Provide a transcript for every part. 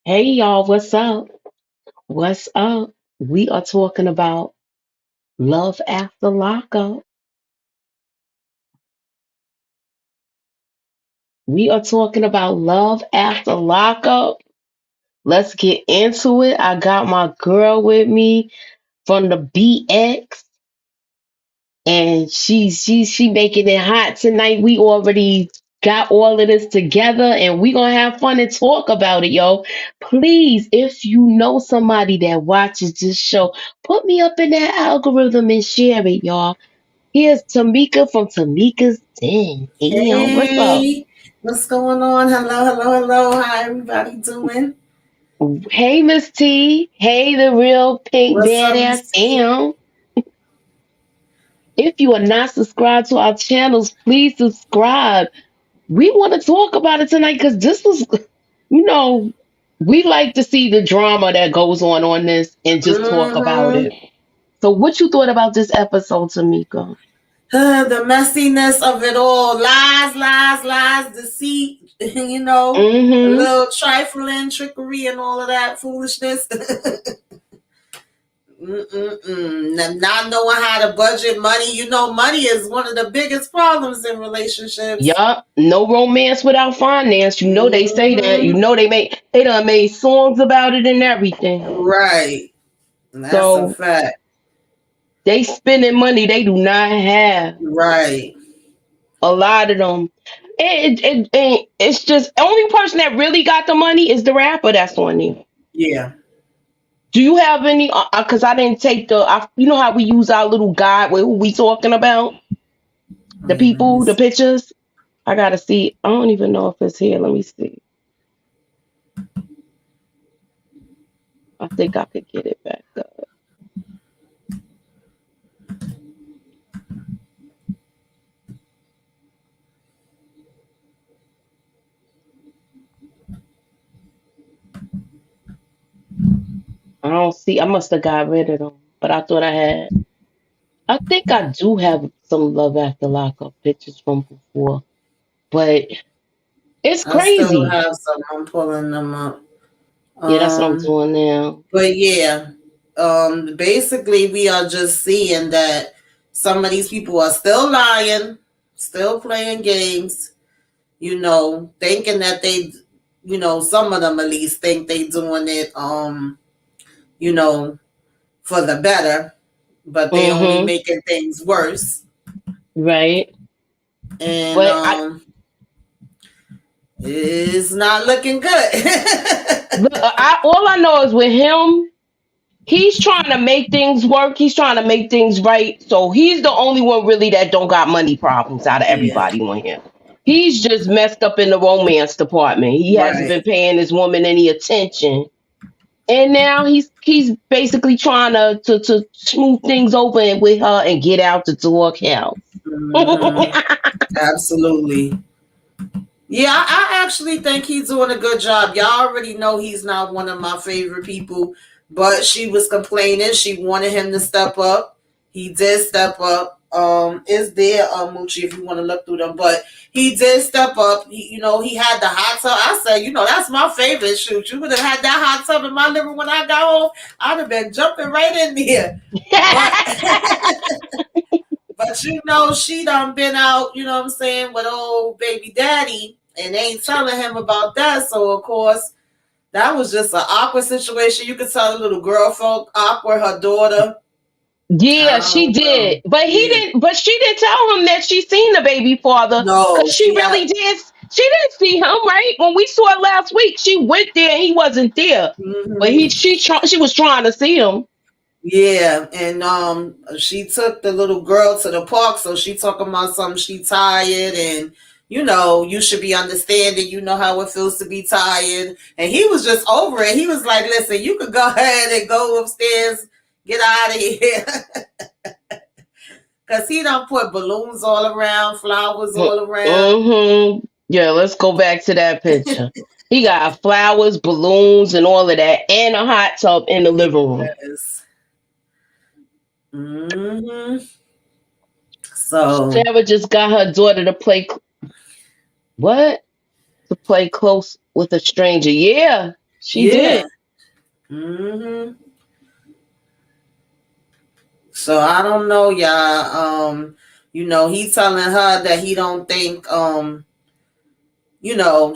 Hey y'all, what's up? What's up? We are talking about love after lockup. We are talking about love after lockup. Let's get into it. I got my girl with me from the BX, and she making it hot tonight. We already got all of this together, and we gonna have fun and talk about it, yo. Please, if you know somebody that watches this show, put me up in that algorithm and share it, y'all. Here's Tamika from Tamika's Den. Damn, what's up? Hey, what's going on? Hello, hello, hello. How everybody doing? Hey, Miss T. Hey, the real pink What's up, badass. Miss T? Damn. If you are not subscribed to our channels, please subscribe. We want to talk about it tonight because this was, you know, we like to see the drama that goes on this and just talk about Mm-hmm. it. So, what you thought about this episode, Tamika? The messiness of it all. Lies, lies, lies, deceit, a Mm-hmm. little trifling, trickery, and all of that foolishness. Not knowing how to budget money. Money is one of the biggest problems in relationships. Yup. No romance without finance. You know they say that. You Mm-hmm. know they done made songs about it and everything. Right. That's a So fact. they spending money they do not have. Right. A lot of them. It's just only person that really got the money is the rapper that's on there. Yeah. Do you have any? Because I didn't take you know how we use our little guide with who we talking about, the Yeah, let me people, the see. pictures. I gotta see. I don't even know if it's here. Let me see. I think I could get it back up. I don't see. I must have got rid of them, but I thought I had. I think I do have some Love After Lockup pictures from before, but it's I still crazy. have some. I'm pulling them up. Yeah, that's what I'm Um, doing now. but yeah, basically we are just seeing that some of these people are still lying, still playing games, thinking that some of them at least think they doing it, you know, for the better, but they only Mm-hmm. making things worse. Right. And But it's not looking good. all I know is with him, he's trying to make things work. He's trying to make things right. So he's the only one really that don't got money problems out of Yeah, everybody on here. He's just messed up in the romance department. He hasn't been right. paying his woman any attention. And now he's basically trying to smooth things over with her and get out the doghouse. Hmm. Absolutely. Yeah, I actually think he's doing a good job. Y'all already know he's not one of my favorite people, but she was complaining. She wanted him to step up. He did step up. Is there Moochie if you want to look through them? But he did step up. He had the hot tub. I said, that's my favorite. Shoot, you would have had that hot tub in my living when I got home. I'd have been jumping right in there. But But she done been out, what I'm saying, with old baby daddy and ain't telling him about that. So of course, that was just an awkward situation. You could tell the little girl felt awkward, her daughter. Yeah, I she don't know. did. But he Yeah. didn't but she didn't tell him that she seen the baby father No, because she she had really did. She didn't see him, right? When we saw it last week, she went there and he wasn't there. But mm-hmm. she was trying to see him. Yeah, and she took the little girl to the park, so she talking about something she tired and you should be understanding, how it feels to be tired. And he was just over it. He was like, listen, you could go ahead and go upstairs, get out of here. Cause he done put balloons all around, flowers all around. Mm-hmm. Yeah, let's go back to that picture. He got flowers, balloons, and all of that, and a hot tub in the living room. Yes. Mm-hmm. So Sarah just got her daughter to play what? To play close with a stranger. Yeah. She Yeah. did. Hmm. So I don't know, y'all. He telling her that he don't think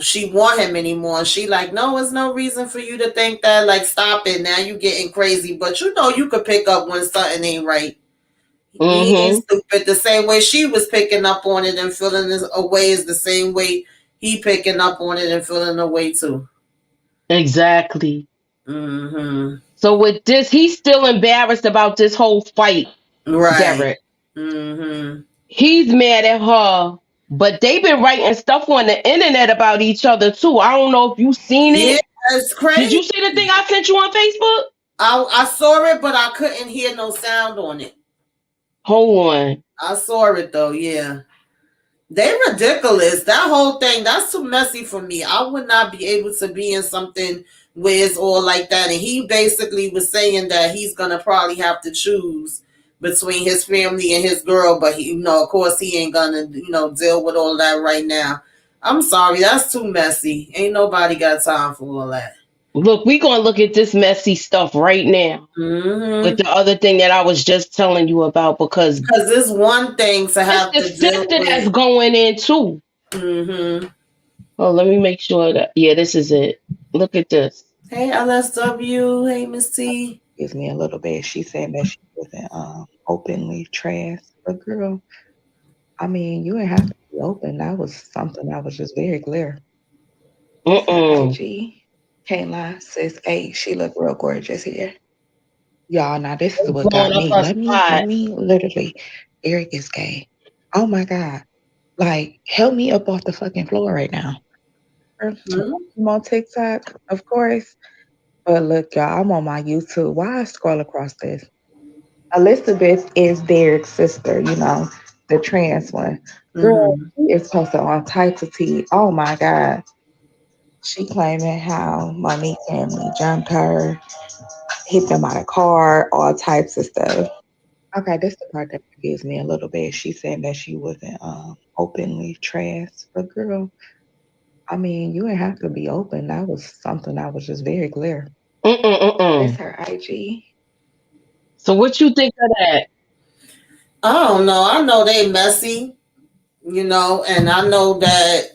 she want him anymore. And she like, no, there's no reason for you to think that. Like, stop it. Now you getting crazy. But you could pick up when something ain't right. He ain't Mm-hmm. stupid. The same way she was picking up on it and feeling this away is the same way he picking up on it and feeling away too. Exactly. Mm-hmm. So with this, he's still embarrassed about this whole fight, Right. Derek. Mm-hmm. He's mad at her, but they've been writing stuff on the internet about each other too. I don't know if you seen Yeah, it. it's Did crazy. you see the thing I sent you on Facebook? I saw it, but I couldn't hear no sound on it. Hold on. I saw it though, yeah. They ridiculous. That whole thing, that's too messy for me. I would not be able to be in something where it's all like that. And he basically was saying that he's gonna probably have to choose between his family and his girl, but of course he ain't gonna, deal with all that right now. I'm sorry, that's too messy. Ain't nobody got time for all that. Look, we gonna look at this messy stuff right now with Mm-hmm. the other thing that I was just telling you about because Because it's one thing to it's have the to deal sister that's with. going in too. Mm-hmm. Oh, let me make sure that yeah, this is it. Look at this. Hey, LSW. Hey, Miss T. Gives me a little bit. She said that she wasn't openly trans, but girl, I mean, you didn't have to be open. That was something that was just very clear. That's her Mm-mm. IG. Can't lie, sis. Hey, she look real gorgeous here. Y'all, now this is what Blowing got up me. her Let spot. me literally. Eric is gay. Oh my God. Like, help me up off the fucking floor right now. Hmm? I'm on TikTok, of course. But look, y'all, I'm on my YouTube. Why I scroll across this? Elizabeth is Derek's sister, the trans one. Girl, Mm-hmm. she is posted all types of tea. Oh my God. She claiming how Monique family jumped her, hit them out of car, all types of stuff. Okay, this the part that gives me a little bit. She said that she wasn't openly trans, but girl, I mean, you didn't have to be open. That was something that was just very clear. This Mm-mm-mm. her IG. So what you think of that? I don't know. I know they messy, and I know that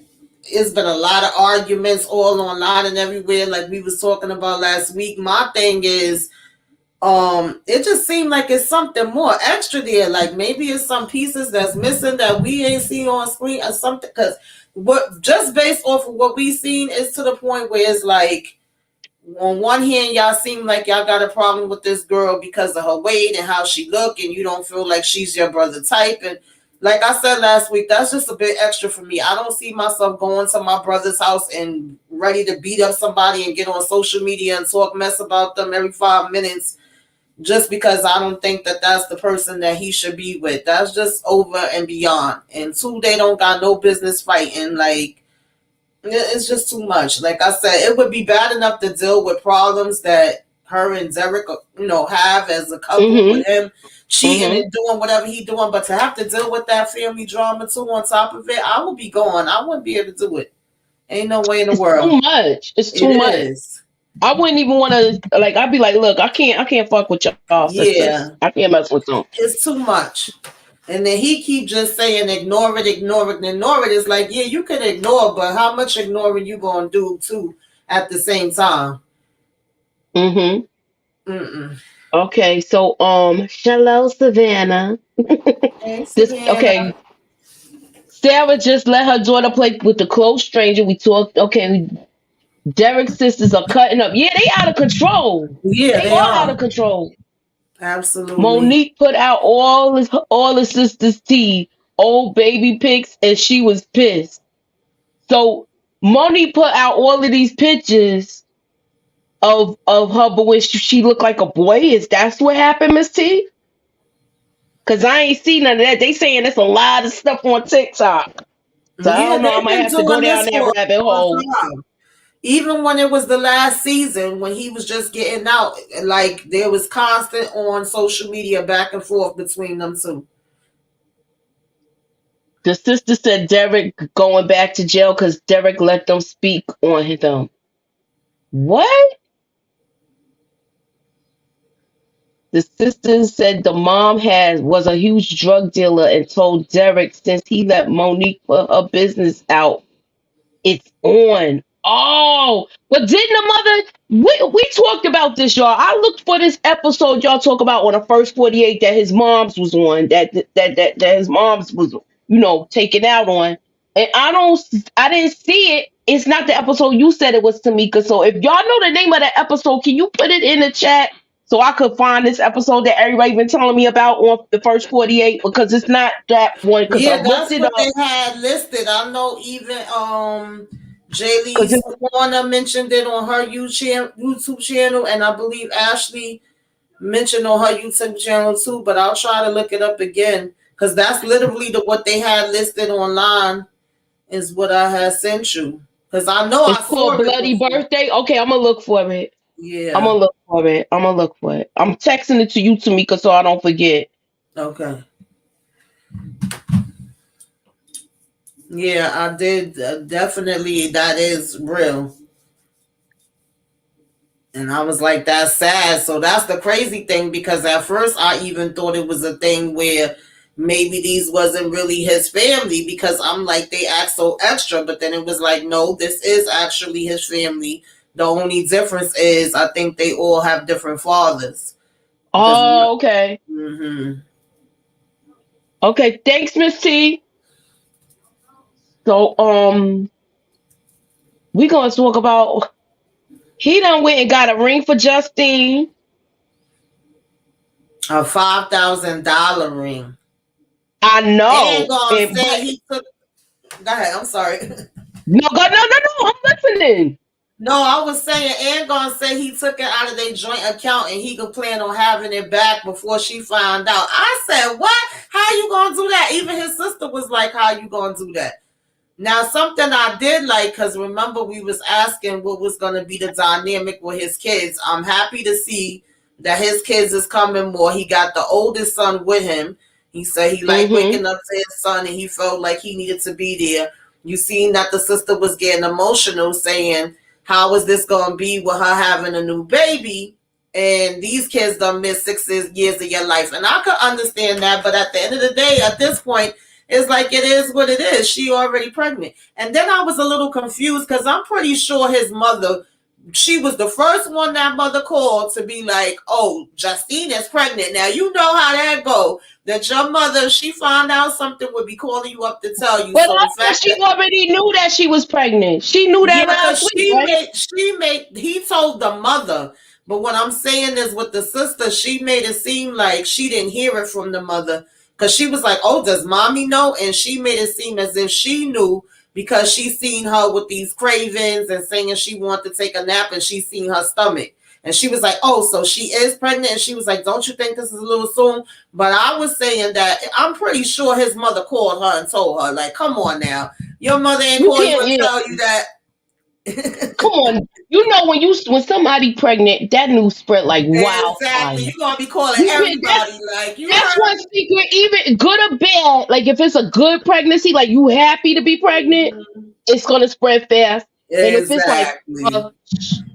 it's been a lot of arguments all online and everywhere, like we was talking about last week. My thing is, it just seemed like it's something more extra there. Like maybe it's some pieces that's missing that we ain't seen on screen or something. Because what just based off of what we seen is to the point where it's like on one hand, y'all seem like y'all got a problem with this girl because of her weight and how she look, and you don't feel like she's your brother type. And like I said last week, that's just a bit extra for me. I don't see myself going to my brother's house and ready to beat up somebody and get on social media and talk mess about them every 5 minutes just because I don't think that that's the person that he should be with. That's just over and beyond. And two, they don't got no business fighting. Like, it's just too much. Like I said, it would be bad enough to deal with problems that her and Derek, have as a couple with Mm-hmm. him cheating Mm-hmm. and doing whatever he doing, but to have to deal with that family drama too on top of it, I would be gone. I wouldn't be able to do it. Ain't no way in the It's world. too much. It's It too much. is. I wouldn't even want to like. I'd be like, look, I can't fuck with y'all sisters. Yeah, I can't mess with them. it's too much. And then he keep just saying ignore it, ignore it, ignore it. It's like, yeah, you can ignore, but how much ignoring you gonna do too at the same time? Mm-hmm. Mm-mm. Okay, so hello, Savannah. Hey, This Savannah. okay. Sarah just let her daughter play with the close stranger. We talked. Okay, Derek's sisters are cutting up. Yeah, they out of control. Yeah, They they are out are. of control. Absolutely. Monique put out all his sisters' tea, old baby pics, and she was pissed. So Monique put out all of these pictures of her, but when she looked like a boy. Is that's what happened, Miss T? Cause I ain't seen none of that. They saying there's a lot of stuff on TikTok. So I Yeah, don't know. I they've might been have to go doing down this that for rabbit a long hole. time. Even when it was the last season, when he was just getting out, like there was constant on social media back and forth between them two. The sister said Derek going back to jail because Derek let them speak on them. What? The sisters said the mom was a huge drug dealer and told Derek since he let Monique put her business out, it's on. Oh, but didn't the mother? We talked about this, y'all. I looked for this episode y'all talk about on the first 48 that his mom's was on. That his mom's was taken out on, and I didn't see it. It's not the episode you said it was, Tamika. So if y'all know the name of the episode, can you put it in the chat so I could find this episode that everybody been telling me about on the first 48? Because it's not that one. Because I Yeah, looked that's it what up. they had listed. I know even Jaylee Because Swana mentioned it on her YouTube channel, and I believe Ashley mentioned on her YouTube channel too. But I'll try to look it up again because that's literally what they had listed online is what I had sent you. Because I know I it's saw called it Bloody before. Birthday. Okay, I'm gonna look for it. I'm Yeah. gonna look for it. I'm gonna look for it. I'm texting it to you, Tamika, so I don't forget. Okay. Yeah, I did. Definitely, that is real. And I was like, that's sad. So that's the crazy thing because at first I even thought it was a thing where maybe these wasn't really his family because I'm like, they act so extra. But then it was like, no, this is actually his family. The only difference is I think they all have different fathers. Because, Oh, okay. mm-hmm. Okay, thanks, Miss T. So we gonna talk about he done went and got a ring for Justine. A $5,000 ring. I And know. gonna And say but he took. Go ahead. I'm sorry. no, I'm listening. No, I was saying, and gonna say he took it out of their joint account and he could plan on having it back before she found out. I said, what? How you gonna do that? Even his sister was like, how you gonna do that? Now, something I did like, because remember we was asking what was going to be the dynamic with his kids. I'm happy to see that his kids is coming more. He got the oldest son with him. He said he liked Mm-hmm. waking up to his son and he felt like he needed to be there. You seen that the sister was getting emotional saying, how is this going to be with her having a new baby? And these kids done missed 6 years of your life. And I could understand that. But at the end of the day, at this point, it's like it is what it is. She already pregnant. And then I was a little confused because I'm pretty sure his mother, she was the first one that mother called to be like, oh, Justine is pregnant. Now you know how that go. That your mother, she found out something, would be calling you up to tell you. But So I the thought fact she that already knew that she was pregnant. She knew that yeah, last because week, right? he told the mother. But what I'm saying is with the sister, she made it seem like she didn't hear it from the mother. Because she was like, oh, does mommy know? And she made it seem as if she knew because she seen her with these cravings and saying she wanted to take a nap and she seen her stomach. And she was like, oh, so she is pregnant. And she was like, don't you think this is a little soon? But I was saying that I'm pretty sure his mother called her and told her, like, come on now. Your mother ain't You call you can't, and yeah. tell you that. Come on. You know when somebody pregnant, that news spread like Exactly. wildfire. You're gonna be calling You can everybody like you that's heard one secret, even good or bad. Like if it's a good pregnancy, like you happy to be pregnant, me. it's gonna spread fast. And if it's like, Exactly.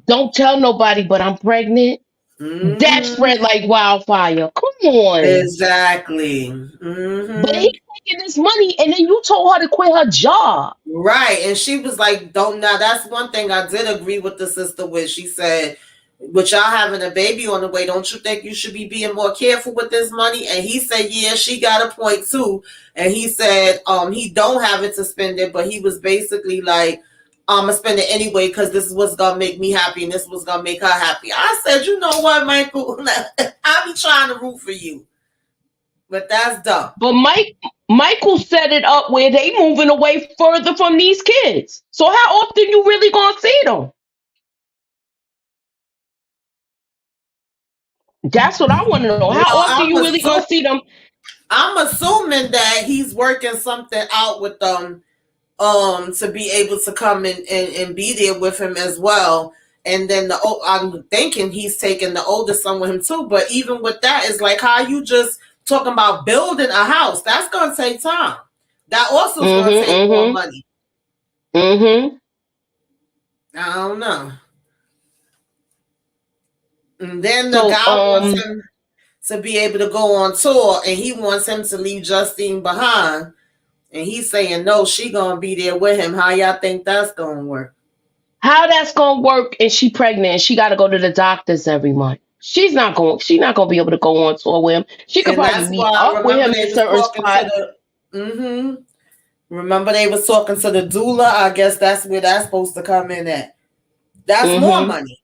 don't tell nobody, but I'm pregnant, that Mm-hmm. spread like wildfire. Come on. Exactly. But Mm-hmm. he's taking this money, and then you told her to quit her job. Right. And she was like, don't now that's one thing I did agree with the sister with. She said, with y'all having a baby on the way, don't you think you should be being more careful with this money? And he said, yeah, she got a point too. And he said, he don't have it to spend it, but he was basically like, I'm gonna spend it anyway because this is what's gonna make me happy and this was gonna make her happy. I said, you know what, Michael? I be trying to root for you, but that's dumb. But Michael set it up where they moving away further from these kids. So how often you really gonna see them? That's what I want to know. How Well, often you really gonna see them? I'm assuming that he's working something out with them to be able to come and be there with him as well. And then I'm thinking he's taking the oldest son with him too. But even with that, it's like how you just talking about building a house. That's gonna take time. That also is gonna take more Mm-hmm. money. Mm-hmm. I don't know. And then the So guy wants him to be able to go on tour, and he wants him to leave Justine behind. And he's saying no, she gonna be there with him. How y'all think that's gonna work? how that's gonna work? And she pregnant, and she got to go to the doctors every month. She's not going. She's not gonna be able to go on tour with him. She could And probably that's meet why I up with remember him they in was certain talking to spots. the. Remember they was talking to the doula. I guess that's where that's supposed to come in at. That's more Mm-hmm. money.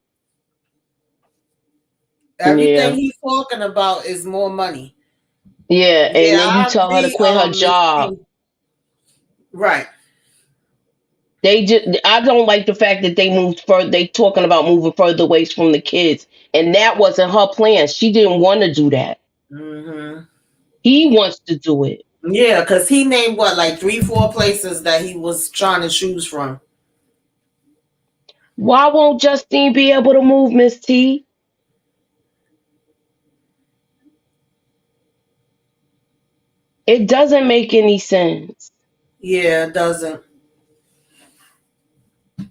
Everything Yeah. he's talking about is more money. Yeah. And Yeah, then you I tell her to agree. quit her Miss job. T. Right. They just. I don't like the fact that they moved further. They talking about moving further away from the kids, and that wasn't her plan. She didn't want to do that. Mm-hmm. He wants to do it. Yeah, because he named what, like 3, 4 places that he was trying to choose from. Why won't Justine be able to move, Miss T? It doesn't make any sense. Yeah, it doesn't.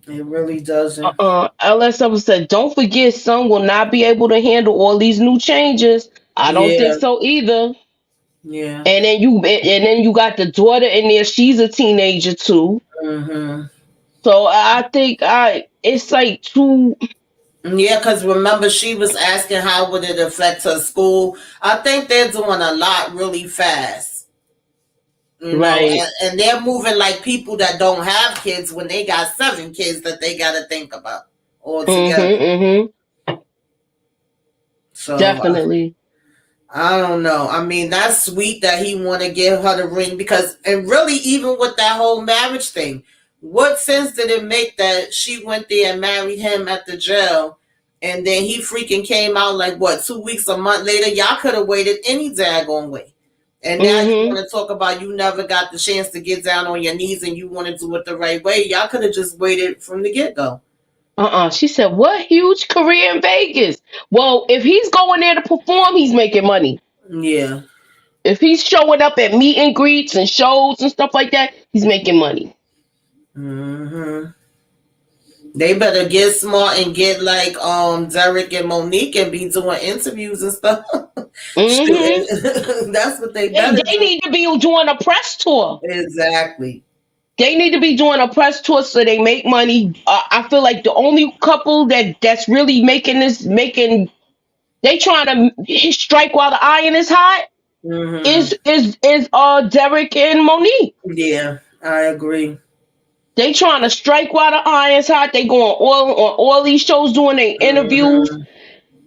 It really doesn't. Unless someone said, don't forget, son will not be able to handle all these new changes. I don't think Yeah, so either. yeah. And then you got the daughter in there. She's a teenager too. Mm-hmm. So I think it's like too Yeah, because remember she was asking how would it affect her school. I think they're doing a lot really fast. right. And they're moving like people that don't have kids when they got 7 kids that they got to think about altogether. Mm-hmm. So Definitely. I don't know. I mean, that's sweet that he want to give her the ring because, and really, even with that whole marriage thing, what sense did it make that she went there and married him at the jail, and then he freaking came out like what 2 weeks, a month later? Y'all could have waited any daggone way, and now you Mm-hmm. want to talk about you never got the chance to get down on your knees and you want to do it the right way. Y'all could have just waited from the get go. She said, what huge career in Vegas? Well, if he's going there to perform, he's making money. Yeah. If he's showing up at meet and greets and shows and stuff like that, he's making money. Mm-hmm. They better get smart and get like Derek and Monique and be doing interviews and stuff. Hmm. Shoot, that's what they They, better they do. need to be doing a press tour. Exactly. They need to be doing a press tour so they make money. I feel like the only couple that's really making they trying to strike while the iron is hot Hmm. is Derek and Monique. Yeah, I agree. They trying to strike while the iron's hot. They going on all these shows doing their interviews. Hmm.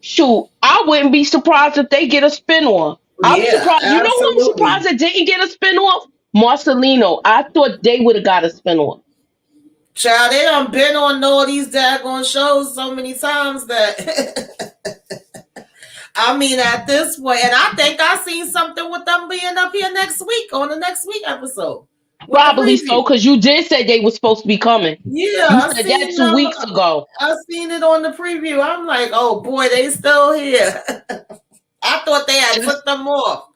Shoot, I wouldn't be surprised if they get a spinoff. I'm Yeah, surprised. You know who I'm surprised absolutely. that didn't get a spinoff? Marcelino. I thought they would have got a spinoff. Child, they done been on all these daggone shows so many times that I mean at this point, and I think I seen something with them being up here next week on the next week episode with the Probably so, preview. because you did say they were supposed to be coming. Yeah, You said that 2 weeks ago. I seen it on the preview. I'm like, oh boy, they still here. I thought they had Just took them off.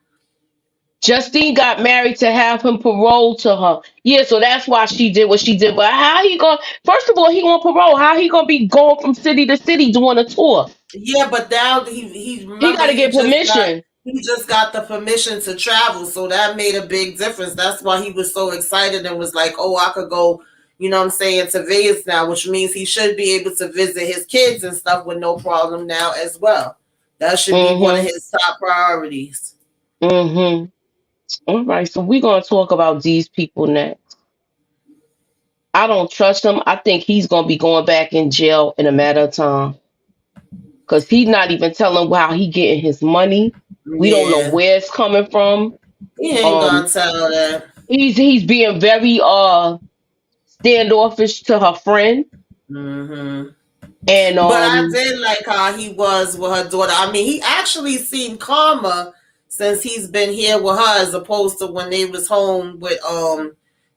Justine got married to have him parole to her. Yeah, so that's why she did what she did. But how he going? First of all, he on parole. How he gonna be going from city to city doing a tour? Yeah, but now he He remember got to get permission. he just got the permission to travel, so that made a big difference. That's why he was so excited and was like, "Oh, I could go." You know what I'm saying, to Vegas now, which means he should be able to visit his kids and stuff with no problem now as well. That should be one of Mm-hmm. his top priorities. Mm-hmm. All right, so we're gonna talk about these people next. I don't trust him. I think he's gonna be going back in jail in a matter of time. Cause he's not even telling how he getting his money. We don't know Yeah, where it's coming from. he ain't Um, gonna tell that. he's being very standoffish to her friend, Hmm. and But I did like how he was with her daughter. I mean, he actually seemed calmer since he's been here with her as opposed to when they was home with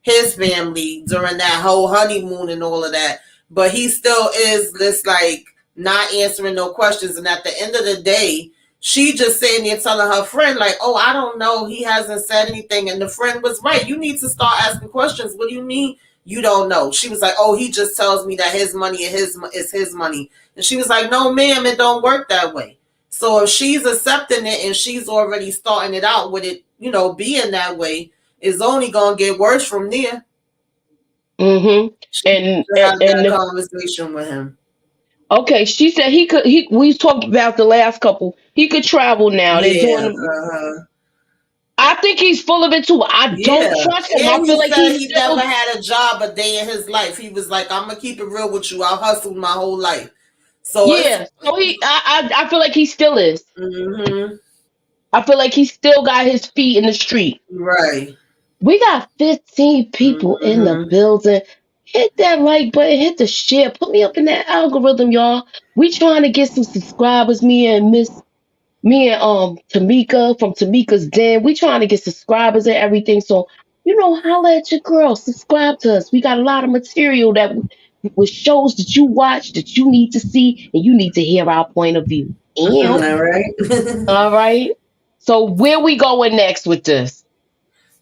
his family during that whole honeymoon and all of that. But he still is this like not answering no questions. And at the end of the day, she just sitting there telling her friend, like, oh, I don't know. He hasn't said anything. And the friend was right. You need to start asking questions. What do you mean You don't know. She was like, oh, he just tells me that his money is his money. And she was like, no, ma'am, it don't work that way. So if she's accepting it and she's already starting it out with it, being that way, it's only going to get worse from there. Mm-hmm. She And needs to and, have and that the, conversation with him. okay, she said he could. We talked about the last couple. He could travel now. They're Yeah. doing. I think he's full of it too. I don't Yeah. trust him. I And feel he like said he's he never still. had a job a day in his life. He was like, I'm going to keep it real with you. I hustled my whole life. So it's. Yeah. So I feel like he still is. Mm-hmm. I feel like he still got his feet in the street. Right. We got 15 people in the Mm-hmm. building. Hit that like button, hit the share, put me up in that algorithm, y'all. We trying to get some subscribers. Me and Tamika from Tamika's Den. We trying to get subscribers and everything. So holla at your girl. Subscribe to us. We got a lot of material that with shows that you watch that you need to see and you need to hear our point of view. And All right. all right. So where we going next with this?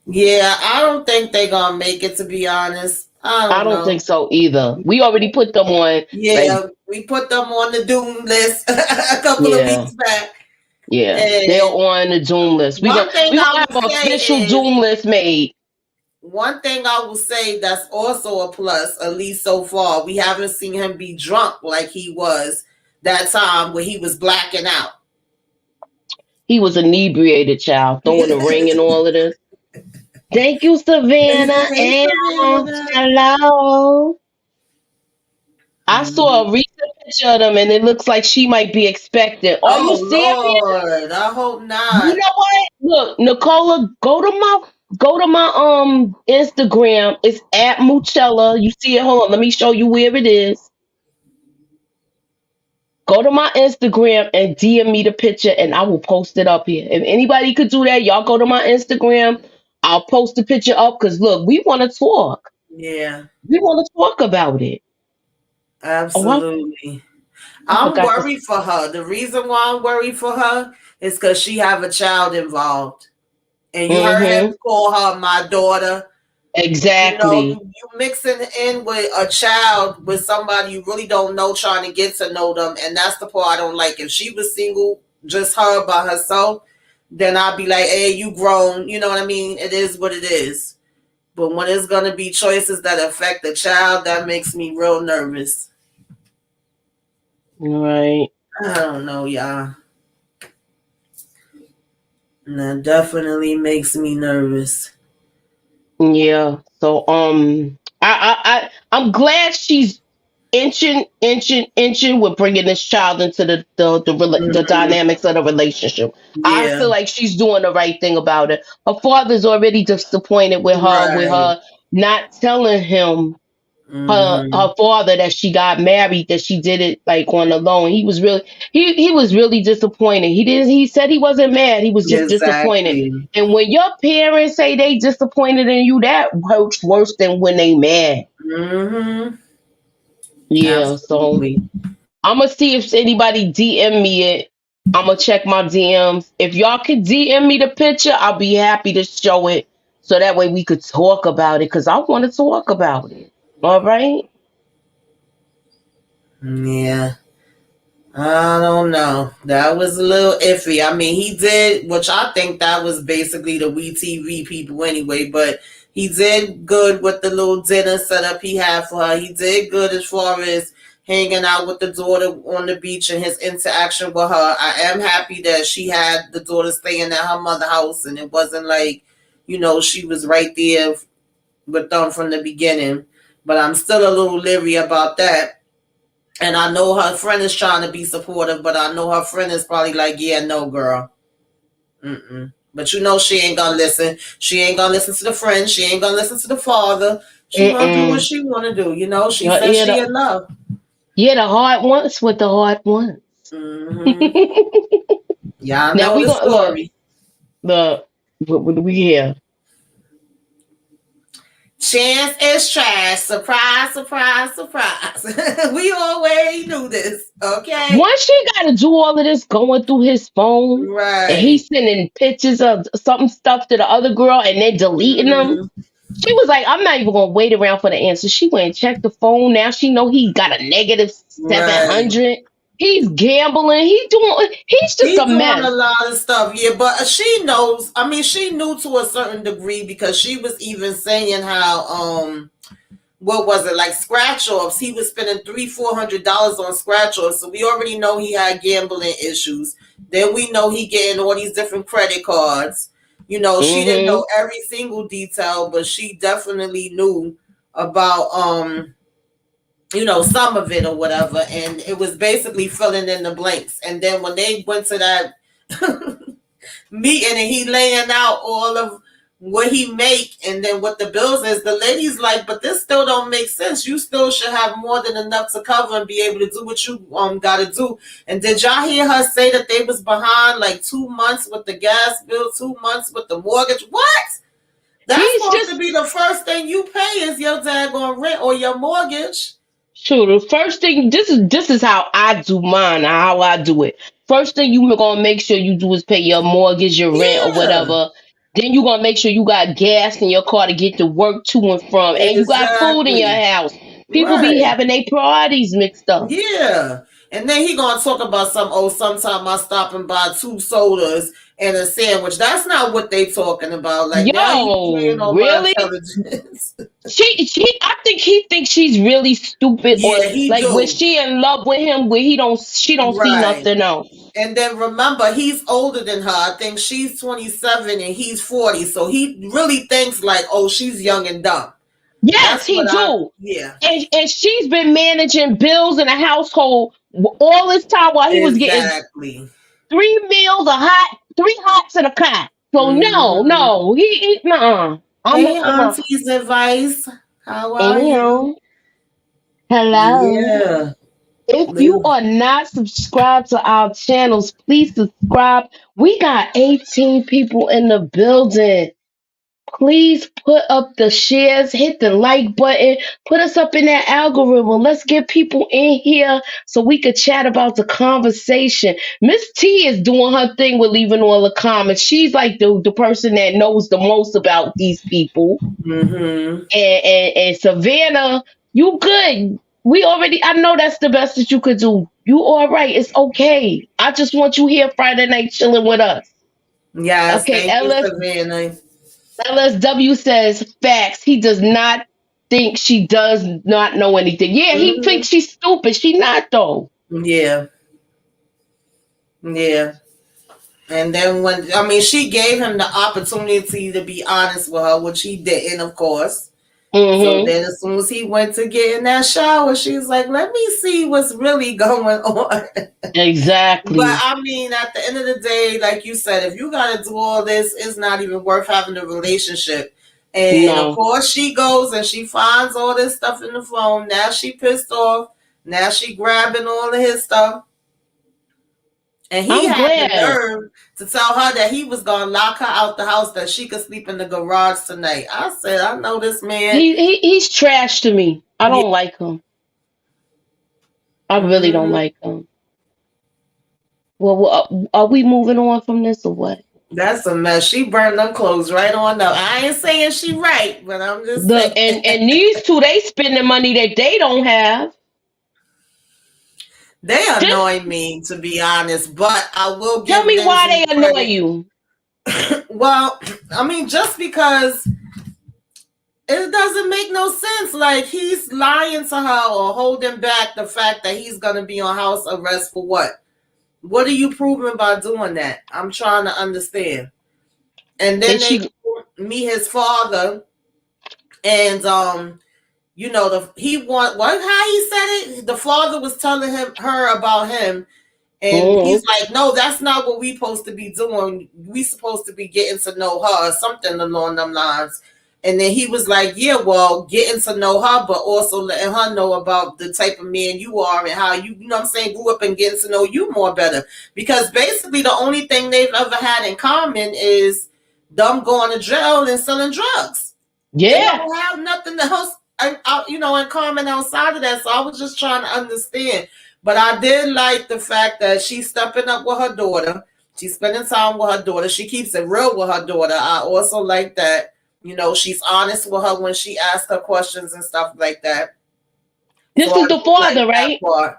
Yeah, I don't think they're going to make it, to be honest. I I don't don't know. think so either. We already put them on. Like, Yeah, we put them on the doom list a couple of yeah, weeks back. yeah, they're And on the Doom list. We gonna one thing we I gonna will have an say official is, Doom list made. one thing I will say that's also a plus, at least so far, we haven't seen him be drunk like he was that time where he was blacking out. He was inebriated, child, throwing the ring and all of this. Thank you, Savannah. Hey, And Savannah. hello. I saw Mhm. a recent picture of them, and it looks like she might be expecting. Are you Oh, serious? Lord. I hope You not. know what? Look, Nicola, go to my Instagram. It's at Muchella. You see it? Hold on, let me show you where it is. Go to my Instagram and DM me the picture, and I will post it up here. If anybody could do that, y'all go to my Instagram. I'll post the picture up because look, we want to talk. Yeah, We want to talk about it. Oh, absolutely. I I'm forgot to. worried for her. The reason why I'm worried for her is because she have a child involved. And you heard him Mm-hmm. call her my daughter. Exactly. You mixing in with a child with somebody you really don't know, trying to get to know them, and that's the part I don't like. If she was single, just her by herself, then I'd be like, hey, you grown, you know what I mean? It is what it is. But when it's gonna be choices that affect the child, that makes me real nervous. Right. I don't know, y'all. And that definitely makes me nervous. Yeah. So I'm glad she's inching with bringing this child into the Mm-hmm. dynamics of the relationship. I Yeah, feel like she's doing the right thing about it. Her father's already disappointed with right. her not telling him Mm-hmm. her father that she got married, that she did it like on the low. He was really disappointed. He said he wasn't mad, he was just disappointed. Exactly. And when your parents say they disappointed in you, that hurts worse than when they mad. Mm-hmm. Yeah, so Absolutely. I'm gonna see if anybody DM me it. I'm gonna check my DMs. If y'all can DM me the picture, I'll be happy to show it so that way we could talk about it because I want to talk about it. All right. Yeah. I don't know. That was a little iffy. I mean, he did, which I think that was basically the WeTV people anyway, but he did good with the little dinner setup he had for her. He did good as far as hanging out with the daughter on the beach and his interaction with her. I am happy that she had the daughter staying at her mother's house and it wasn't like, she was right there with them from the beginning. But I'm still a little leery about that. And I know her friend is trying to be supportive, but I know her friend is probably like, yeah, no, girl. Mm-mm. But she ain't gonna listen. She ain't gonna listen to the friend. She ain't gonna listen to the father. She gonna do what Mm-mm. she wanna do. She Yeah, says she in love. the hard ones with the hard ones. Mm-hmm. Y'all Now know we the gonna look. story. The what do we hear? Chance is trash. Surprise, surprise, surprise. We already knew this, okay? Once she got to do all of this going through his phone, and Right. he's sending pictures of some stuff to the other girl, and then deleting them. Mm-hmm. She was like, I'm not even gonna wait around for the answer. She went and checked the phone. Now she know he got a negative Right. 700. He's gambling. He's just He's a doing a mess. lot of stuff, yeah, but she knows. I mean, she knew to a certain degree because she was even saying how what was it, like scratch offs? He was spending $300-400 on scratch offs, so we already know he had gambling issues. Then we know he getting all these different credit cards. You know, she didn't Mm-hmm. know every single detail, but she definitely knew about some of it or whatever, and it was basically filling in the blanks. And then when they went to that meeting and he laying out all of what he make and then what the bills is, the lady's like, but this still don't make sense. You still should have more than enough to cover and be able to do what you gotta do. And did y'all hear her say that they was behind like 2 months with the gas bill, 2 months with the mortgage? What? That's He's supposed to just be the first thing you pay is your daggone rent or your mortgage. sure. The first thing, this is how I do mine, how I do it. First thing you gonna make sure you do is pay your mortgage, your rent, or Yeah, whatever. Then you gonna make sure you got gas in your car to get to work to and from, and you got food in exactly. your house. People be Right. having their priorities mixed up. Yeah. And then he gonna talk about sometime I stop and buy 2 sodas and a sandwich. That's not what they talking about. Like now you playing Yo, on my really? intelligence. I think he thinks she's really stupid, or Yeah, he like when do. she in love with him, where she don't see Right. nothing else. And then remember, he's older than her. I think she's 27 and he's 40. So he really thinks like, oh, she's young and dumb. Yes, That's he what do. yeah. And she's been managing bills in the household all this time while he was getting Exactly. three meals, three hots and a cot. So no, Hmm. no, nuh-uh. I'm Hey, not, Auntie's advice. How are you? anyhow. Hello. Yeah. If you are not subscribed to our channels, please subscribe. We got 18 people in the building. Please put up the shares, hit the like button, put us up in that algorithm. Let's get people in here so we could chat about the conversation. Miss T is doing her thing with leaving all the comments. She's like the person that knows the most about these people. Mm-hmm. And Savannah, you good. I know that's the best that you could do. You all right. It's okay. I just want you here Friday night chilling with us. Yes, Okay, thank you, Savannah. LSW says facts. He does not think she does not know anything. Yeah, he thinks Mm-hmm. she's stupid. She not though. Yeah, yeah. And then she gave him the opportunity to be honest with her, which he didn't, of course. So Mm-hmm. then as soon as he went to get in that shower, she was like, let me see what's really going on. But Exactly. I mean, at the end of the day, like you said, if you got to do all this, it's not even worth having a relationship. And of No. course, she goes and she finds all this stuff in the phone. Now she pissed off. Now she grabbing all of his stuff. And he I'm had the glad. nerve to tell her that he was going to lock her out the house, that she could sleep in the garage tonight. I said, I know this man. He's trash to me. I Yeah. don't like him. I really don't Mm-hmm. like him. Well, are we moving on from this or what? That's a mess. She burned them clothes right on up. I ain't saying she right, but I'm just The saying. and these two, they spending money that they don't have. They Just annoy me, to be honest, but I will tell give me why Lindsay they annoy credit. you. Well, I mean, just because it doesn't make no sense. Like, he's lying to her or holding back the fact that he's going to be on house arrest for what? What are you proving by doing that? I'm trying to understand. And then And they she, meet his father, and he want what? How he said it? The father was telling her about him. And he's mm, like, no, that's not what we supposed to be doing. We supposed to be getting to know her or something along them lines. And then he was like, yeah, well, getting to know her, but also letting her know about the type of man you are and how you know what I'm saying, grew up and getting to know you more better. Because basically the only thing they've ever had in common is them going to jail and selling drugs. They yeah, don't have nothing else, in common outside of that. So I was just trying to understand. But I did like the fact that she's stepping up with her daughter. She's spending time with her daughter. She keeps it real with her daughter. I also like that. She's honest with her when she asks her questions and stuff like that. So This I is the do like father, that right? part.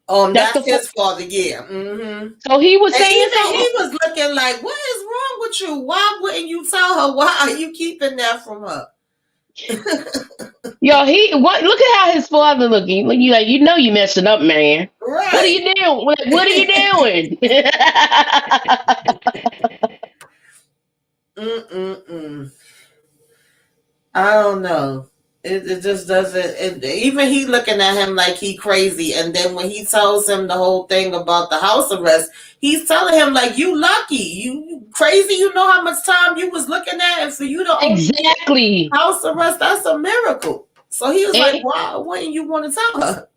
That's That's the his father, yeah. Mm-hmm. so he was And saying even something. he was looking like, what is wrong with you? Why wouldn't you tell her? Why are you keeping that from her? Yo, look at how his father looking. Look, you messing up, man. What are Right. you doing? What are you doing? Mm-mm-mm. I don't know. It just doesn't. Even he looking at him like he crazy, and then when he tells him the whole thing about the house arrest, he's telling him like, "You lucky, you crazy. You know how much time you was looking at, and for you to only get Exactly. house arrest, that's a miracle." So he was like, And "Why wouldn't you want to tell her?"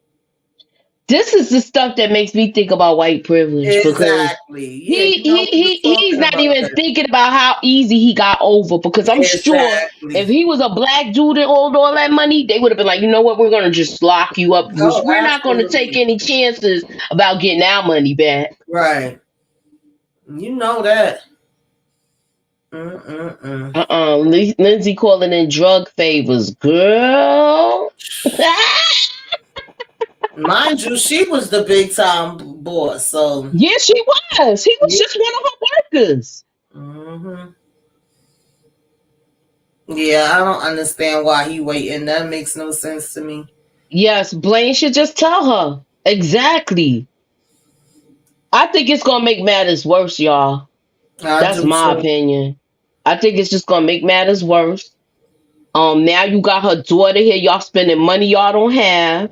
this is the stuff that makes me think about white privilege because Exactly. Yeah, we was he's talking not about even that. thinking about how easy he got over because I'm sure if Exactly. he was a black dude and owed all that money, they would have been like, you know what, we're gonna just lock you up. Oh, We're not gonna take absolutely. any chances about getting our money back. Right. You know that. Mm-mm-mm. Lindsay calling in drug favors, girl. Mind you, she was the big time boss. So, Yeah, she was. He was yeah. just one of her workers. Hmm. Yeah, I don't understand why he waiting. That makes no sense to me. Yes, Blaine should just tell her. Exactly. I think it's gonna make matters worse, y'all. I That's do my too. opinion. I think it's just gonna make matters worse. Now you got her daughter here. Y'all spending money y'all don't have,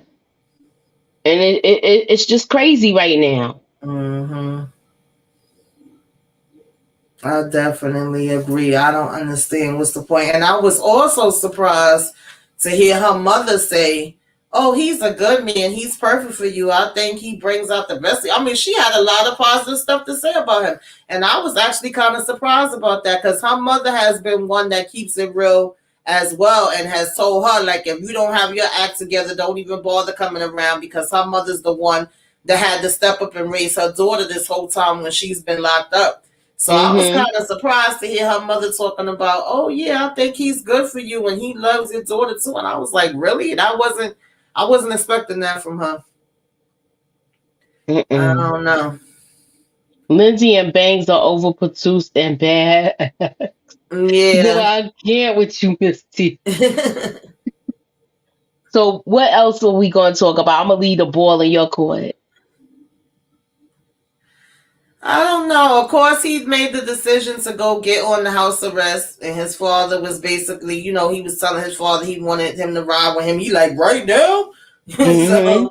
and it's just crazy right now. Hmm. I definitely agree. I don't understand what's the point. And I was also surprised to hear her mother say, "Oh, he's a good man. He's perfect for you. I think he brings out the best." I mean, she had a lot of positive stuff to say about him. And I was actually kind of surprised about that because her mother has been one that keeps it real as well and has told her, like, if you don't have your act together, don't even bother coming around because her mother's the one that had to step up and raise her daughter this whole time when she's been locked up. So I was Mm-hmm. kind of surprised to hear her mother talking about, "Oh yeah, I think he's good for you and he loves your daughter too." And I was like, "Really?" And I wasn't expecting that from her. I Mm-mm. don't know. Lindsay and Bangs are overproduced and bad. But Yeah. I can't with you, Miss T. So what else are we gonna talk about? I'm gonna leave the ball in your court. I don't know. Of course, he made the decision to go get on the house arrest, and his father was basically, he was telling his father he wanted him to ride with him. He like right now, Mm-hmm.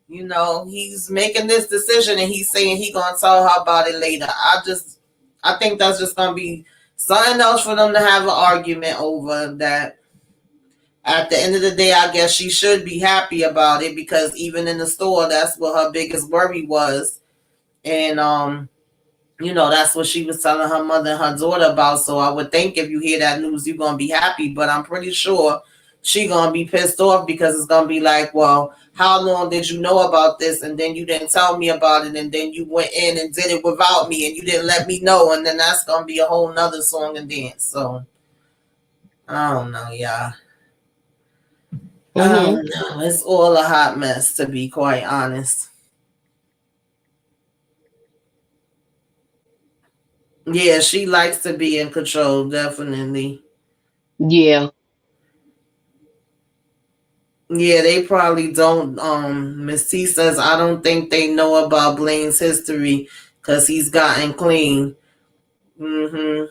so he's making this decision, and he's saying he gonna tell her about it later. I think that's just gonna be something else for them to have an argument over. That at the end of the day, I guess she should be happy about it because even in the store, that's what her biggest worry was, and that's what she was telling her mother and her daughter about. So I would think if you hear that news, you're gonna be happy. But I'm pretty sure she gonna be pissed off because it's gonna be like, well, how long did you know about this? And then you didn't tell me about it, and then you went in and did it without me, and you didn't let me know, and then that's gonna be a whole nother song and dance. So I don't know, y'all. I Mm-hmm. don't know. It's all a hot mess, to be quite honest. Yeah, she likes to be in control, definitely. Yeah. Yeah, they probably don't. Miss T says, I don't think they know about Blaine's history because he's gotten clean. Hmm.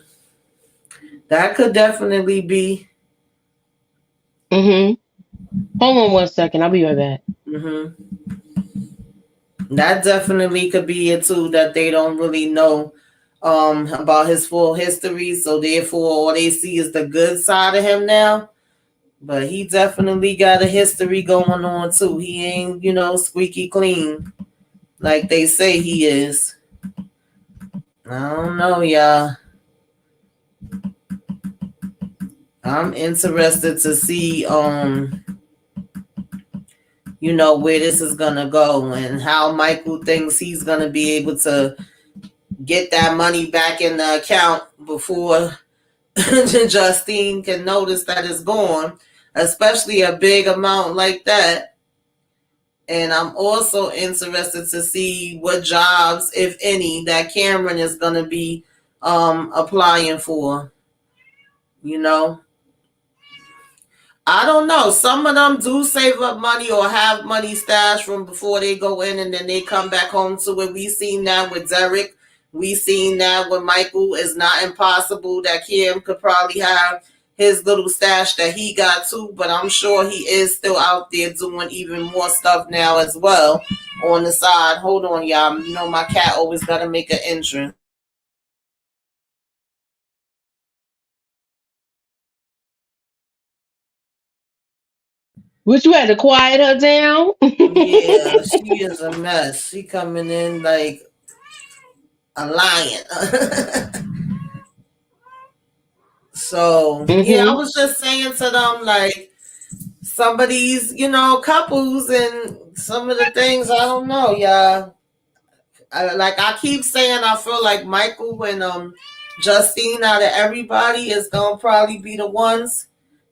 That could definitely be. Mm-hmm. Hold on 1 second. I'll be right back. Hmm. That definitely could be it too, that they don't really know about his full history. So therefore, all they see is the good side of him now. But he definitely got a history going on too. He ain't, squeaky clean like they say he is. I don't know, y'all. I'm interested to see where this is gonna go and how Michael thinks he's gonna be able to get that money back in the account before Justine can notice that it's gone, especially a big amount like that. And I'm also interested to see what jobs, if any, that Cameron is going to be applying for. You know, I don't know. Some of them do save up money or have money stashed from before they go in, and then they come back home to it. We seen that with Derek. We seen that with Michael. It's not impossible that Kim could probably have his little stash that he got too, but I'm sure he is still out there doing even more stuff now as well on the side. Hold on, y'all. You know my cat always got to make an entrance. Which you had to quiet her down? Yeah, she is a mess. She coming in like a lion. So yeah, I Mm-hmm. was just saying to them like some of these, couples and some of the things I don't know, yeah. I keep saying I feel like Michael and Justine out of everybody is gonna probably be the ones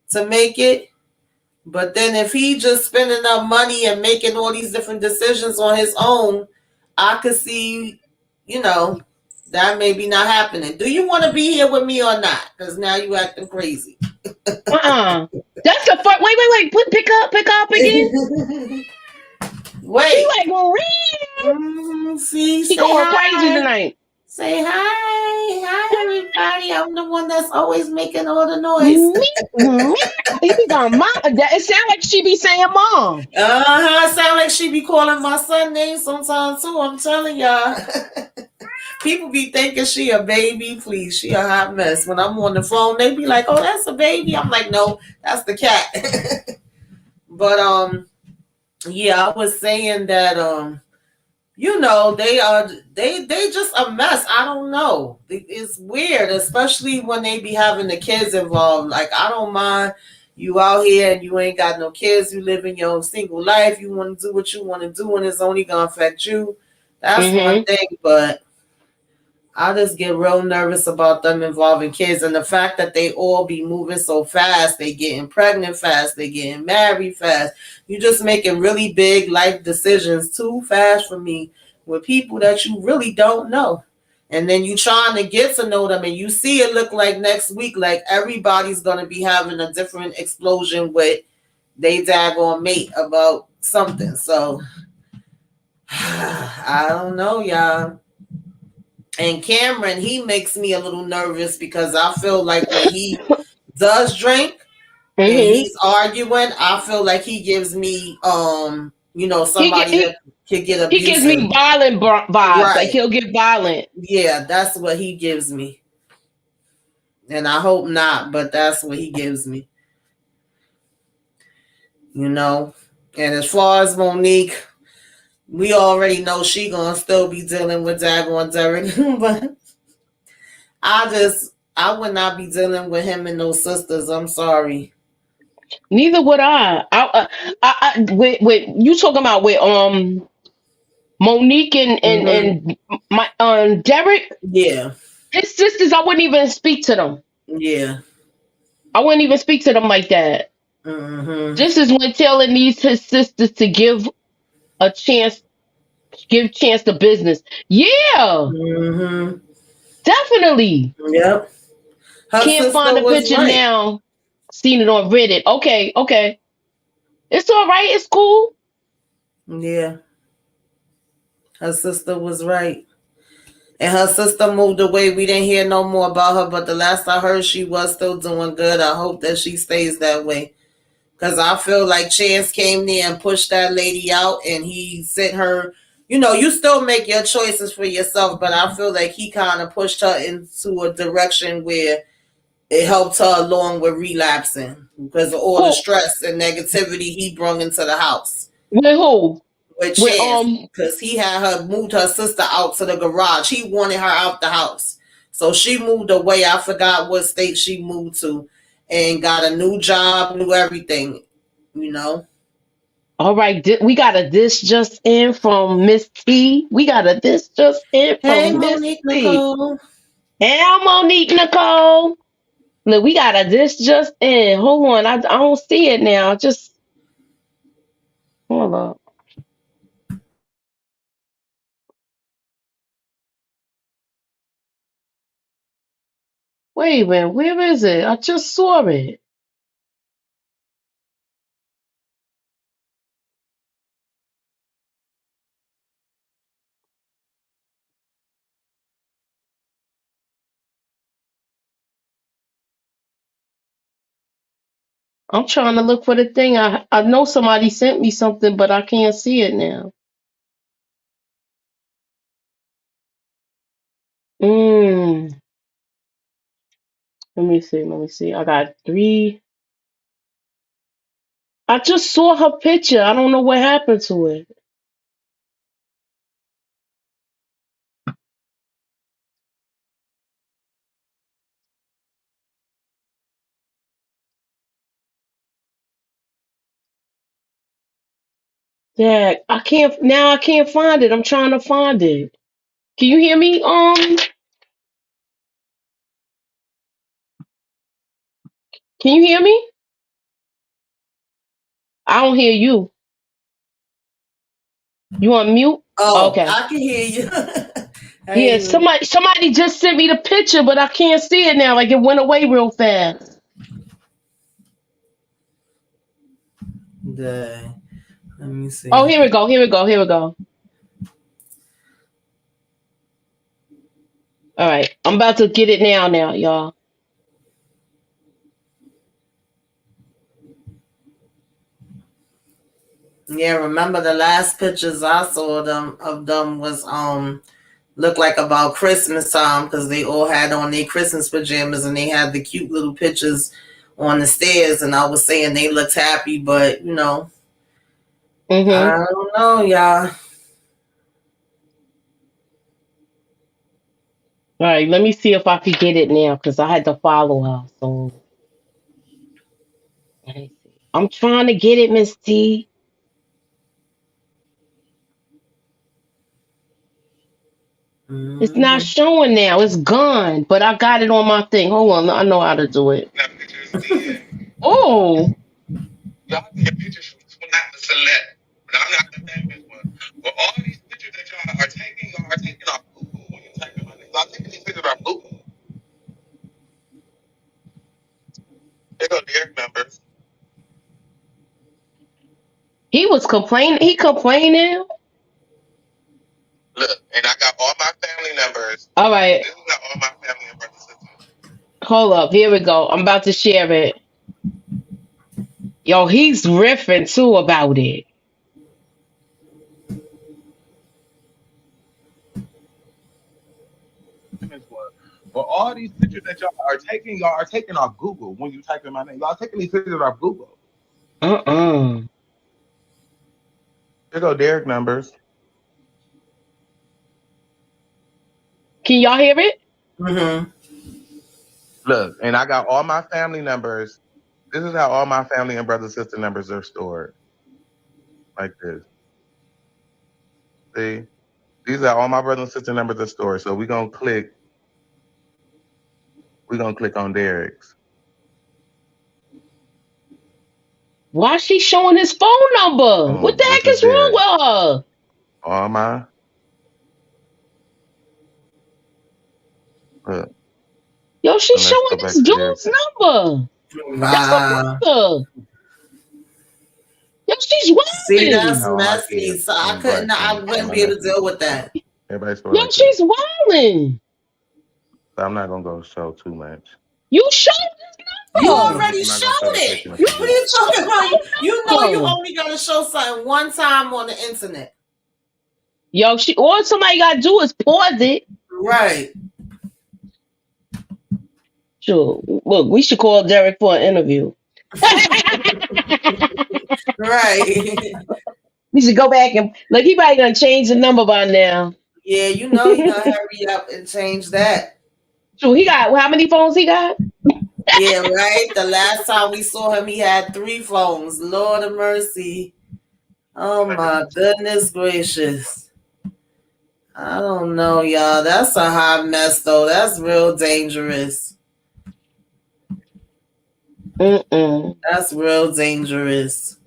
to make it. But then if he just spending up money and making all these different decisions on his own, I could see, you know, that maybe not happening. Do you want to be here with me or not? Because now you acting crazy. That's the first. Wait. Pick up again. She Wait. like Maria. See, She say going crazy hi. tonight. Say hi. Hi, everybody. I'm the one that's always making all the noise. Me. You be going, mom. It sound like she be saying mom. Sound like she be calling my son name sometimes too. I'm telling y'all. People be thinking she a baby. Please, she a hot mess. When I'm on the phone, they be like, "Oh, that's a baby." I'm like, "No, that's the cat." But yeah, I was saying that they just a mess. I don't know. It's weird, especially when they be having the kids involved. Like I don't mind you out here and you ain't got no kids. You live in your single life. You want to do what you want to do, and it's only gonna affect you. That's one Mm-hmm. thing, but I just get real nervous about them involving kids and the fact that they all be moving so fast. They getting pregnant fast. They getting married fast. You just making really big life decisions too fast for me with people that you really don't know. And then you trying to get to know them and you see it look like next week, like everybody's going to be having a different explosion with they daggone mate about something. So I don't know, y'all. And Cameron, he makes me a little nervous because I feel like when he does drink and Mm-hmm. he's arguing, I feel like he gives me He get somebody he that could get he gives me abusive. violent vibes. Like Right. he'll get violent. Yeah, that's what he gives me. And I hope not, but that's what he gives me. You know. And as far as Monique, we already know she gonna still be dealing with Dagon Derek, but I would not be dealing with him and those sisters. I'm sorry. Neither would I. With you talking about with Monique Mm-hmm. and my Derek, Yeah. his sisters. I wouldn't even speak to them. Yeah. I wouldn't even speak to them like that. Mm-hmm. This is when Taylor needs his sisters to give a chance, give chance to business. Yeah, Mm-hmm. definitely. Yep. Her Can't find sister a was picture right. now. Seen it on Reddit. Okay. It's all right. It's cool. Yeah. Her sister was right. And her sister moved away. We didn't hear no more about her, but the last I heard, she was still doing good. I hope that she stays that way. Because I feel like Chance came there and pushed that lady out, and he sent her. You still make your choices for yourself, but I feel like he kind of pushed her into a direction where it helped her along with relapsing because of all the Who? stress and negativity he brought into the house With who? with With Chance because he had her moved her sister out to the garage. He wanted her out the house. So she moved away. I forgot what state she moved to and got a new job, new everything, you know. All right. We got a this just in from Miss T. We got a this just in Hey, from Miss Monique T. Nicole. And Monique Nicole. Look, we got a this just in. Hold on, I don't see it now. Just hold up. Wait a minute, where is it? I just saw it. I'm trying to look for the thing. I know somebody sent me something, but I can't see it now. Mm. Let me see. Let me see. I got 3. I just saw her picture. I don't know what happened to it. Yeah, I can't find it. I'm trying to find it. Can you hear me? Can you hear me? I don't hear you. You on mute? Oh, Okay. I can hear you. I Yeah, ain't somebody just sent me the picture, but I can't see it now. Like it went away real fast. Dang. Let me Oh, see. here we go. Here we go. Here we go. All right. I'm about to get it now, y'all. Yeah, remember the last pictures I saw them was looked like about Christmas time because they all had on their Christmas pajamas and they had the cute little pictures on the stairs, and I was saying they looked happy, but I Mm-hmm. don't know, y'all. All right, let me see if I could get it now because I had to follow her. So let me see. I'm trying to get it, Miss T. It's not Mm-hmm. showing now. It's gone. But I got it on my thing. Hold on. I know how to do it. Oh. He was complaining. He complaining. All right. Hold up. Here we go. I'm about to share it. Yo, he's riffing too about it. Uh-uh. Can y'all hear it? Mm-hmm. Why is she showing his phone number? What the heck is wrong with her? Yo, she's showing this dude's number. That's her Wow. brother. Yo, she's See, that's wilding. messy. So I wouldn't be able to deal with that. Yo, she's wilding. You showed this You number. already showed it. You What are you showed talking his about? You know phone you number. only gotta show something one time on the internet. Yo, all somebody gotta do is pause it. Right. Sure. Look, we should call Derek for an interview. Right. We should go back and like he probably done changed the number by now. Yeah, you know he gonna hurry up and change that. So he got how many phones he got? Yeah, right. The last time we saw him, he had 3 phones. Lord of mercy. Oh my goodness gracious. I don't know, y'all. That's a hot mess, though. That's real dangerous. Mm-mm. That's real dangerous.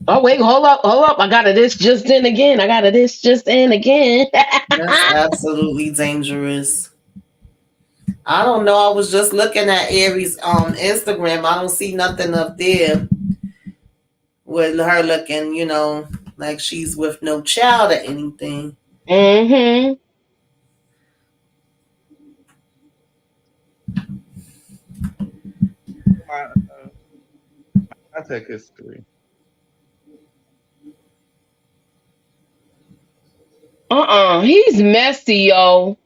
Oh wait, hold up. I got a this just in again. I got a this just in again. That's absolutely dangerous. I don't know. I was just looking at Aries on Instagram. I don't see nothing up there with her looking, like she's with no child or anything. Mm-hmm. My, I take history. He's messy, yo.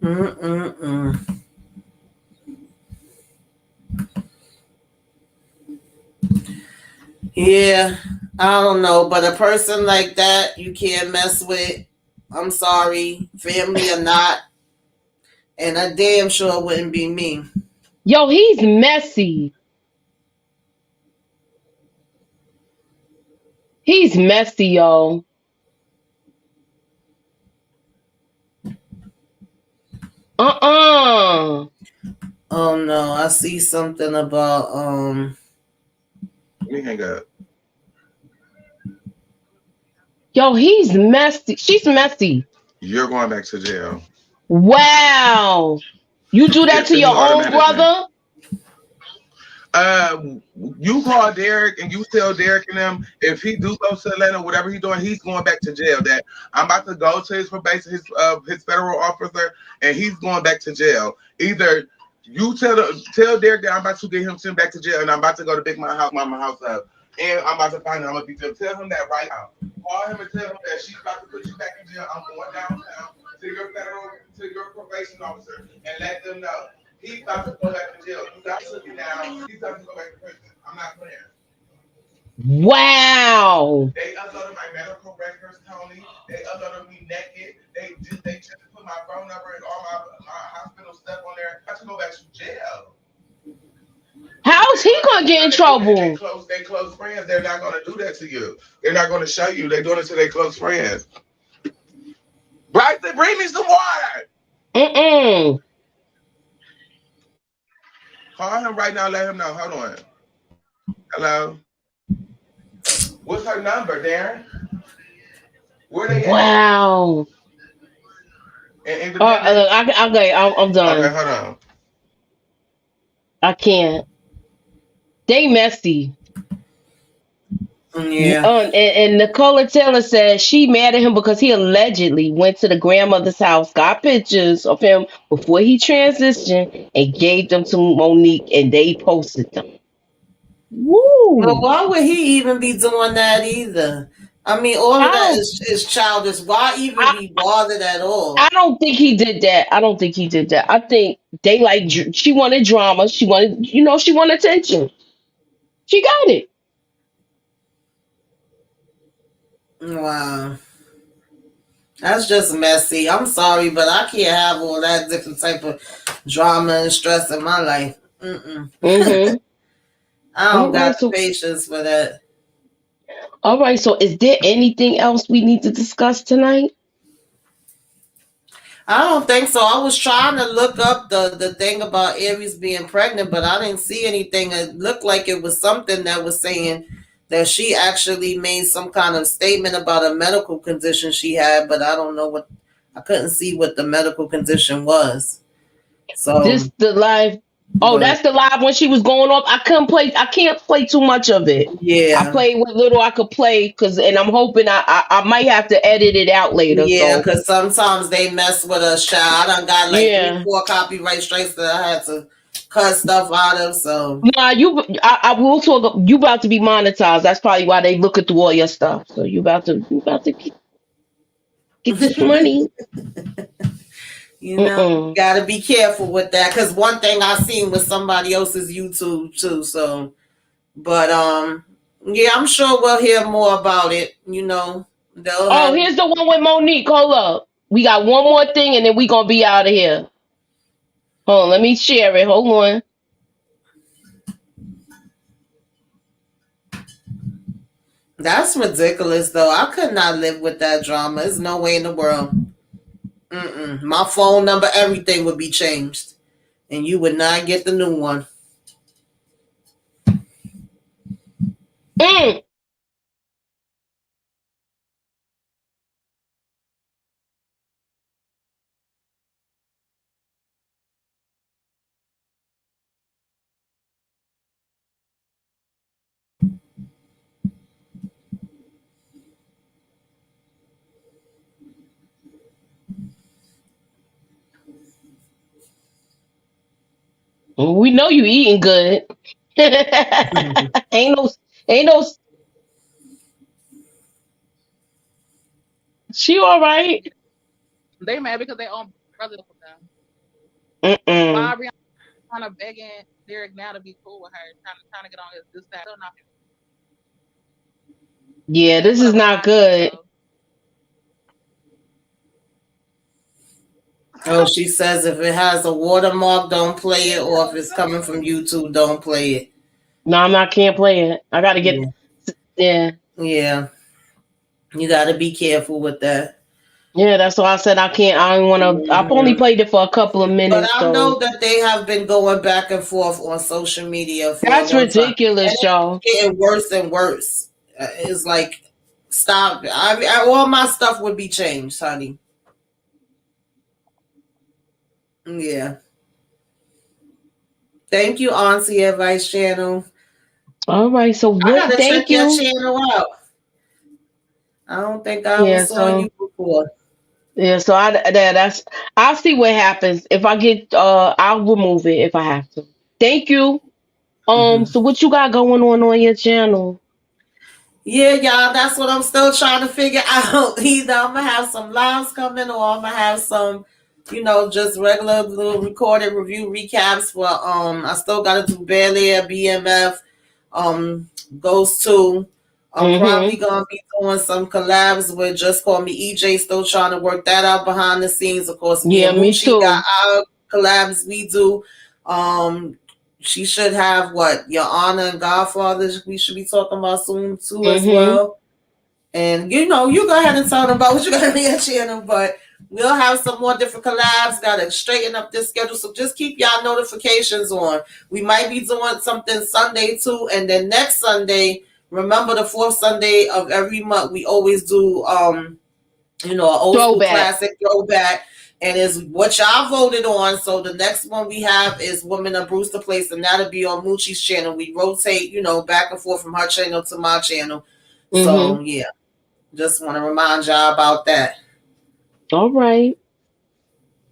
Mm-mm-mm. Yeah, I don't know, but a person like that you can't mess with. I'm sorry, family or not, and I damn sure wouldn't be me. Yo, he's messy. He's messy, yo. Uh-uh. Oh no, I see something about Let me hang up. Yo, he's messy. She's messy. You're going back to jail. Wow. You do Yeah, that to to me your own automatically. brother? Uh, you call Derek and you tell Derek and them if he do go to Atlanta, whatever he's doing, he's going back to jail. That I'm about to go to his probation, his federal officer, and he's going back to jail. Either you tell Derek that I'm about to get him sent back to jail, and I'm about to go to Big Mama house up, and I'm about to find him. I'm gonna be tell him that right now. Call him and tell him that she's about to put you back in jail. I'm going downtown to your probation officer and let them know. He's about to go back to jail. You guys took it down. He's about to go back to prison. I'm not playing. Wow. They uploaded my medical records, Tony. They uploaded me naked. They just put my phone number and all my hospital stuff on there. I have to go back to jail. How's he gonna get in trouble? They close friends. They're not gonna do that to you. They're not gonna show you. They're doing it to their close friends. Bryson, bring me some water. Mm-mm. Call him right now. Let him know. Hold on. Hello. What's her number, Darren? Where they at? Wow. In Okay, I'm done. Okay, hold on. I can't. They messy. yeah. And Nicola Taylor says she mad at him because he allegedly went to the grandmother's house, got pictures of him before he transitioned, and gave them to Monique, and they posted them. Well, Woo! why would he even be doing that either? I mean, all of I that don't. is childish. Why even I, be bothered at I all? don't think he did that. I don't think he did that. I think they like. She wanted drama. She wanted. She wanted attention. She got it. Wow. That's just messy. I'm sorry, but I can't have all that different type of drama and stress in my life. Mm-mm. Mm-hmm. I don't All got right. the So, patience for that. all right. So, is there anything else we need to discuss tonight? I don't think so. I was trying to look up the thing about Aries being pregnant, but I didn't see anything. It looked like it was something that was saying that she actually made some kind of statement about a medical condition she had, but I don't know what. I couldn't see what the medical condition was. So, This the live. Oh, but that's the live when she was going off. I couldn't play. I can't play too much of it. I yeah, played what little I could play and I'm hoping I might have to edit it out later. yeah, So because sometimes they mess with us, child. I done got like three, yeah. four copyright strikes that I had to cut stuff out of. So, Nah, I will talk. You about to be monetized. That's probably why they looking through all your stuff. So you about to get this money. Mm-mm. gotta be careful with that because one thing I seen was somebody else's YouTube too. So, but yeah, I'm sure we'll hear more about it. They'll Oh, have. here's the one with Monique. Hold up. We got one more thing and then we gonna be out of here. Hold on, let me share it. Hold on. That's ridiculous, though. I could not live with that drama. There's no way in the world. Mm-mm. My phone number, everything would be changed, and you would not get the new one. Mm. We know you eating good. ain't no, ain't no. She all right. They mad because they own brother with them. Mm-mm. Why Rihanna begging Derek now to be cool with her, trying to get on his this that. Still not. Yeah, That's this what is a not reminder good. of. Oh, she says if it has a watermark, don't play it, or if it's coming from YouTube, don't play it. No, I'm not. Can't play it. I gotta get. Yeah, Yeah, yeah. You got to be careful with that. yeah. That's why I said I can't. I don't want to. I've only Mhm. played it for a couple of But minutes, I know so that they have been going back and forth on social media for a that's long time, and ridiculous, it's y'all. getting worse and worse. It's like, stop. All my stuff would be changed, honey. Yeah. Thank you, Auntie Advice Channel. All right. So I what? gotta check Thank your you. channel out. I don't think I ever Yeah. saw you So before. yeah. So that's. I'll see what happens if I get. I'll remove it if I have to. Thank you. Hmm. So what you got going on your channel? Yeah, y'all, that's what I'm still trying to figure out. Either I'm gonna have some lives coming, or I'm gonna have some, just regular little recorded review recaps. For I still gotta do Bel Air, BMF, Ghost 2. I'm probably Mm-hmm. gonna be doing some collabs with Just Call Me EJ. Still trying to work that out behind the scenes. Of course, me Yeah, and me Moochie got too. our collabs we do. Um, she should have what Your Honor and Godfather. We should be talking about soon too as Mm-hmm. well. And you go ahead and tell them about what you got on your channel, but we'll have some more different collabs. Got to straighten up this schedule, so just keep y'all notifications on. We might be doing something Sunday too, and then next Sunday. Remember the fourth Sunday of every month, we always do an old school Throwback. classic throwback, and is what y'all voted on. So the next one we have is Woman of Brewster Place, and that'll be on Moochie's channel. We rotate, back and forth from her channel to my channel. So Mm-hmm. yeah, just want to remind y'all about that. All right.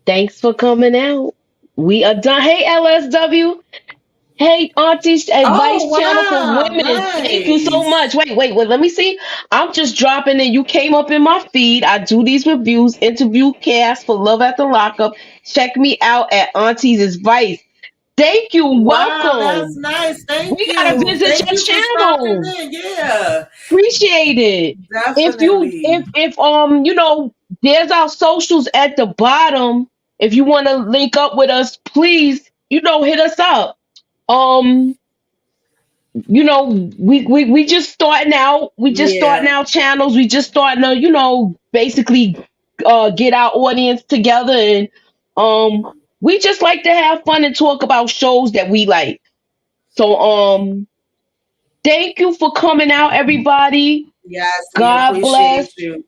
Thanks for coming out. We are done. Hey, LSW. Hey, Auntie's Oh Advice Channel for wow, Women. Thank you so nice. much. Wait. Let me see. I'm just dropping in. You came up in my feed. I do these reviews, interview cast for Love After Lockup. Check me out at Auntie's Advice. Thank you. Wow, that's Welcome. nice. Thank We gotta you. visit Thank your you for stopping channel. in. Yeah, Appreciate it. If you definitely. if there's our socials at the bottom. If you want to link up with us, please, hit us up. Um, we just starting out. We just starting Yeah. out channels. We just starting to, basically get our audience together, and we just like to have fun and talk about shows that we like. So thank you for coming out, everybody. Yes, we God bless. appreciate you.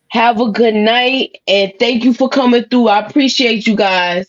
Have a good night, and thank you for coming through. I appreciate you guys.